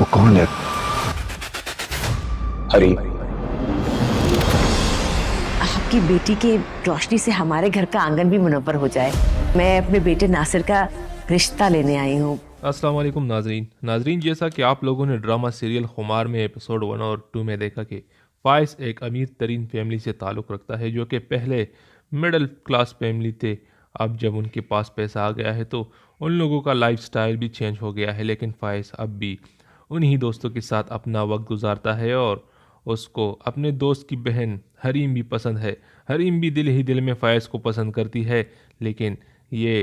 वो कौन है? हरी, आपकी बेटी की रोशनी से हमारे घर का आंगन भी मुनव्वर हो जाए। मैं अपने बेटे नासिर का रिश्ता लेने आई हूँ। अस्सलाम वालेकुम नाजरीन, जैसा कि आप लोगों ने ड्रामा सीरियल खुमार में एपिसोड 1 और 2 में देखा कि फाइज एक अमीर तरीन फैमिली से ताल्लुक़ रखता है जो कि पहले मिडिल क्लास फैमिली थे। अब जब उनके पास पैसा आ गया है तो उन लोगों का लाइफ स्टाइल भी चेंज हो गया है, लेकिन फाइज अब भी उन्हीं दोस्तों के साथ अपना वक्त गुजारता है और उसको अपने दोस्त की बहन हरीम भी पसंद है। हरीम भी दिल ही दिल में फाइज को पसंद करती है, लेकिन ये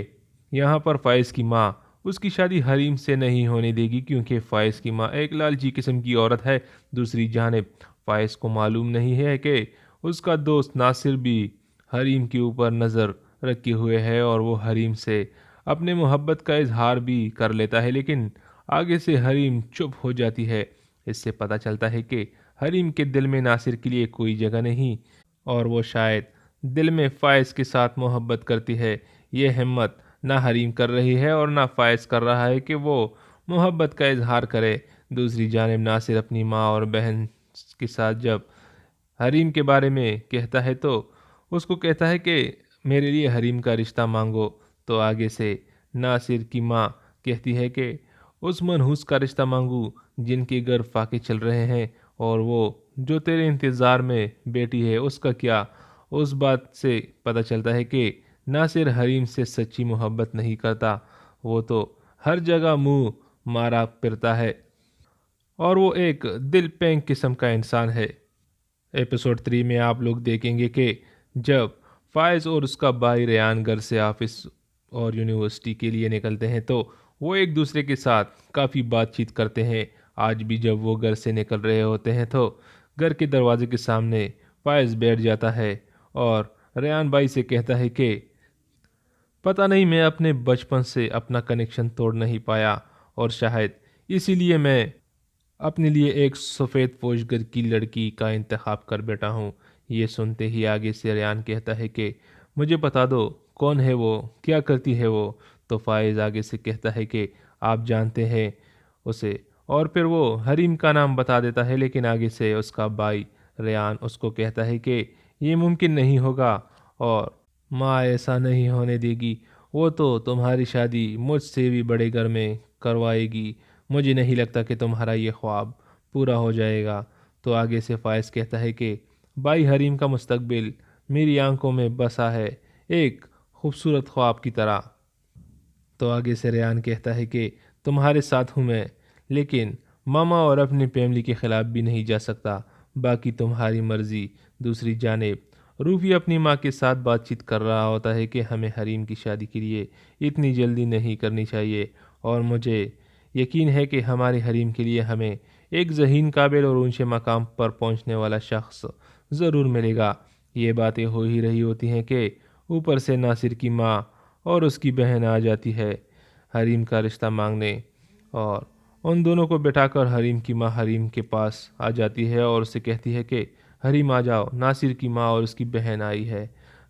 यहाँ पर फाइज की माँ उसकी शादी हरीम से नहीं होने देगी क्योंकि फाइज की माँ एक लालची किस्म की औरत है। दूसरी जानिब फाइज को मालूम नहीं है कि उसका दोस्त नासिर भी हरीम के ऊपर नज़र रखे हुए है और वो हरीम से अपने मोहब्बत का इजहार भी कर लेता है, लेकिन आगे से हरीम चुप हो जाती है। इससे पता चलता है कि हरीम के दिल में नासिर के लिए कोई जगह नहीं और वो शायद दिल में फाइज के साथ मोहब्बत करती है। ये हिम्मत ना हरीम कर रही है और ना फाइज कर रहा है कि वो मोहब्बत का इजहार करे। दूसरी जानिब नासिर अपनी माँ और बहन के साथ जब हरीम के बारे में कहता है तो उसको कहता है कि मेरे लिए हरीम का रिश्ता मांगो, तो आगे से नासिर की माँ कहती है कि उस मनहूस का रिश्ता मांगू जिनके घर फाके चल रहे हैं और वो जो तेरे इंतज़ार में बेटी है उसका क्या। उस बात से पता चलता है कि नासिर हरीम से सच्ची मोहब्बत नहीं करता, वो तो हर जगह मुंह मारा फिरता है और वो एक दिल पेंग किस्म का इंसान है। एपिसोड 3 में आप लोग देखेंगे कि जब फाइज और उसका भाई रेयान घर से ऑफिस और यूनिवर्सिटी के लिए निकलते हैं तो वो एक दूसरे के साथ काफ़ी बातचीत करते हैं। आज भी जब वो घर से निकल रहे होते हैं तो घर के दरवाजे के सामने फाइज बैठ जाता है और रेयान भाई से कहता है कि पता नहीं मैं अपने बचपन से अपना कनेक्शन तोड़ नहीं पाया और शायद इसीलिए मैं अपने लिए एक सफ़ेद पोशगर की लड़की का इंतखाब कर बैठा हूँ। ये सुनते ही आगे से रेयान कहता है कि मुझे बता दो कौन है वो, क्या करती है वो। तो फाइज़ आगे से कहता है कि आप जानते हैं उसे, और फिर वो हरीम का नाम बता देता है, लेकिन आगे से उसका भाई रेयान उसको कहता है कि ये मुमकिन नहीं होगा और माँ ऐसा नहीं होने देगी, वो तो तुम्हारी शादी मुझसे भी बड़े घर में करवाएगी। मुझे नहीं लगता कि तुम्हारा ये ख्वाब पूरा हो जाएगा। तो आगे से फाइज कहता है कि भाई हरीम का मुस्तकबिल मेरी आंखों में बसा है एक खूबसूरत ख्वाब की तरह। तो आगे से रेयान कहता है कि तुम्हारे साथ हूँ मैं, लेकिन मामा और अपनी फैमिली के ख़िलाफ़ भी नहीं जा सकता, बाकी तुम्हारी मर्ज़ी। दूसरी जानिब रूफी अपनी माँ के साथ बातचीत कर रहा होता है कि हमें हरीम की शादी के लिए इतनी जल्दी नहीं करनी चाहिए और मुझे यकीन है कि हमारे हरीम के लिए हमें एक ज़हीन काबिल और ऊंचे मकाम पर पहुंचने वाला शख्स ज़रूर मिलेगा। ये बातें हो ही रही होती हैं कि ऊपर से नासिर की माँ और उसकी बहन आ जाती है हरीम का रिश्ता मांगने, और उन दोनों को बिठाकर हरीम की माँ हरीम के पास आ जाती है और उससे कहती है कि हरीम आ जाओ, नासिर की माँ और उसकी बहन आई है।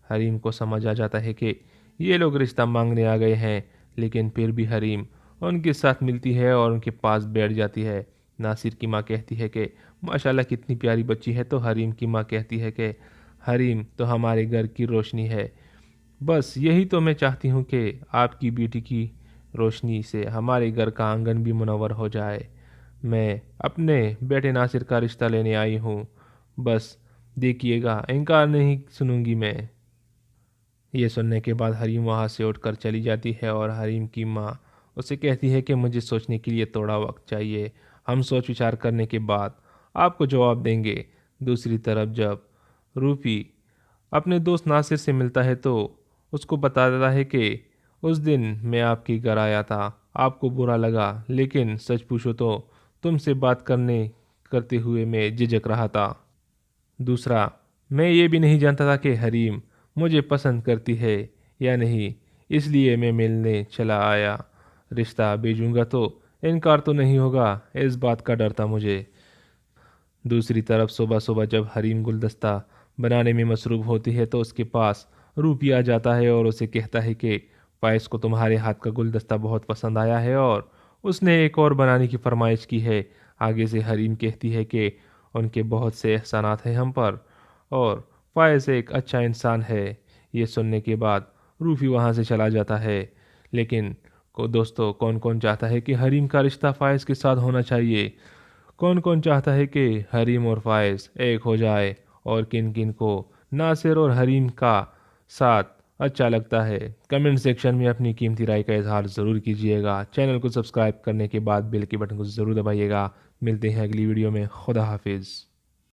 हरीम को समझ आ जाता है कि ये लोग रिश्ता मांगने आ गए हैं, लेकिन फिर भी हरीम उनके साथ मिलती है और उनके पास बैठ जाती है। नासिर की माँ कहती है कि माशाल्लाह कितनी प्यारी बच्ची है, तो हरीम की माँ कहती है कि हरीम तो हमारे घर की रोशनी है, बस यही तो मैं चाहती हूँ कि आपकी बेटी की रोशनी से हमारे घर का आंगन भी मुनव्वर हो जाए। मैं अपने बेटे नासिर का रिश्ता लेने आई हूँ, बस देखिएगा, इनकार नहीं सुनूंगी मैं। ये सुनने के बाद हरीम वहाँ से उठकर चली जाती है और हरीम की माँ उसे कहती है कि मुझे सोचने के लिए थोड़ा वक्त चाहिए, हम सोच विचार करने के बाद आपको जवाब देंगे। दूसरी तरफ जब रूफी अपने दोस्त नासिर से मिलता है तो उसको बता देता है कि उस दिन मैं आपके घर आया था, आपको बुरा लगा, लेकिन सच पूछो तो तुमसे बात करते हुए मैं झिझक रहा था। दूसरा, मैं ये भी नहीं जानता था कि हरीम मुझे पसंद करती है या नहीं, इसलिए मैं मिलने चला आया। रिश्ता भेजूंगा तो इनकार तो नहीं होगा, इस बात का डर था मुझे। दूसरी तरफ सुबह सुबह जब हरीम गुलदस्ता बनाने में मसरूफ़ होती है तो उसके पास रूपी आ जाता है और उसे कहता है कि फाइज को तुम्हारे हाथ का गुलदस्ता बहुत पसंद आया है और اس نے ایک اور بنانے کی فرمائش کی ہے۔ آگے سے حریم کہتی ہے کہ ان کے بہت سے احسانات ہیں ہم پر اور فائز ایک اچھا انسان ہے۔ یہ سننے کے بعد روفی وہاں سے چلا جاتا ہے، لیکن دوستو کون کون چاہتا ہے کہ حریم کا رشتہ فائز کے ساتھ ہونا چاہیے؟ کون کون چاہتا ہے کہ حریم اور فائز ایک ہو جائے؟ اور کن کن کو ناصر اور حریم کا ساتھ اچھا لگتا ہے؟ کمنٹ سیکشن میں اپنی قیمتی رائے کا اظہار ضرور کیجیے گا۔ چینل کو سبسکرائب کرنے کے بعد بیل کے بٹن کو ضرور دبائیے گا۔ ملتے ہیں اگلی ویڈیو میں۔ خدا حافظ۔